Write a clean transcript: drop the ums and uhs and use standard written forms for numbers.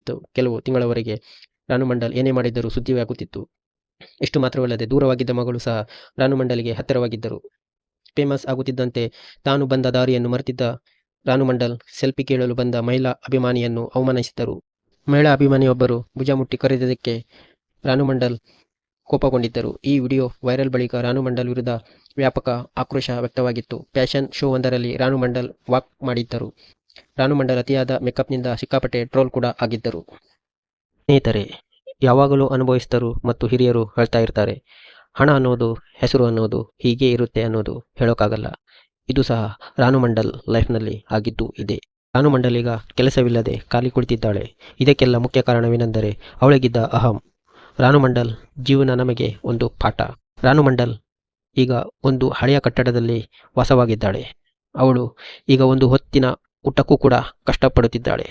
ಇತ್ತು. ಕೆಲವು ತಿಂಗಳವರೆಗೆ ರಾನು ಮಂಡಲ್ ಏನೇ ಮಾಡಿದ್ದರೂ ಸುದ್ದಿಯೇ ಆಗುತ್ತಿತ್ತು. ಇಷ್ಟು ಮಾತ್ರವಲ್ಲದೆ ದೂರವಾಗಿದ್ದ ಮಗಳು ಸಹ ರಾನು ಮಂಡಲ್ಗೆ ಹತ್ತಿರವಾಗಿದ್ದರು. ಫೇಮಸ್ ಆಗುತ್ತಿದ್ದಂತೆ ತಾನು ಬಂದ ದಾರಿಯನ್ನು ಮರೆತಿದ್ದ ರಾನು ಮಂಡಲ್ ಸೆಲ್ಫಿ ಕೇಳಲು ಬಂದ ಮಹಿಳಾ ಅಭಿಮಾನಿಯನ್ನು ಅವಮಾನಿಸಿದ್ದರು. ಮಹಿಳಾ ಅಭಿಮಾನಿಯೊಬ್ಬರು ಭುಜ ಮುಟ್ಟಿ ಕರೆದಿದ್ದಕ್ಕೆ ರಾನು ಮಂಡಲ್ ಕೋಪಗೊಂಡಿದ್ದರು. ಈ ವಿಡಿಯೋ ವೈರಲ್ ಬಳಿಕ ರಾನು ಮಂಡಲ್ ವಿರುದ್ಧ ವ್ಯಾಪಕ ಆಕ್ರೋಶ ವ್ಯಕ್ತವಾಗಿತ್ತು. ಫ್ಯಾಷನ್ ಶೋ ಒಂದರಲ್ಲಿ ರಾನು ಮಂಡಲ್ ವಾಕ್ ಮಾಡಿದ್ದರು. ರಾನು ಮಂಡಲ್ ಅತಿಯಾದ ಮೇಕಪ್ನಿಂದ ಸಿಕ್ಕಾಪಟ್ಟೆ ಟ್ರೋಲ್ ಕೂಡ ಆಗಿದ್ದರು. ಸ್ನೇಹಿತರೆ, ಯಾವಾಗಲೂ ಅನುಭವಿಸಿದರು ಮತ್ತು ಹಿರಿಯರು ಹೇಳ್ತಾ ಇರ್ತಾರೆ, ಹಣ ಅನ್ನೋದು, ಹೆಸರು ಅನ್ನೋದು ಹೀಗೆ ಇರುತ್ತೆ ಅನ್ನೋದು ಹೇಳೋಕ್ಕಾಗಲ್ಲ. ಇದು ಸಹ ರಾನು ಮಂಡಲ್ ಲೈಫ್ನಲ್ಲಿ ಆಗಿದ್ದು ಇದೆ. ರಾನು ಮಂಡಲ್ ಈಗ ಕೆಲಸವಿಲ್ಲದೆ ಖಾಲಿ ಕುಳಿತಿದ್ದಾಳೆ. ಇದಕ್ಕೆಲ್ಲ ಮುಖ್ಯ ಕಾರಣವೇನೆಂದರೆ ಅವಳಿಗಿದ್ದ ಅಹಂ. ರಾನು ಮಂಡಲ್ ಜೀವನ ನಮಗೆ ಒಂದು ಪಾಠ. ರಾನು ಮಂಡಲ್ ಈಗ ಒಂದು ಹಳೆಯ ಕಟ್ಟಡದಲ್ಲಿ ವಾಸವಾಗಿದ್ದಾಳೆ. ಅವಳು ಈಗ ಒಂದು ಹೊತ್ತಿನ ಊಟಕ್ಕೂ ಕೂಡ ಕಷ್ಟಪಡುತ್ತಿದ್ದಾಳೆ.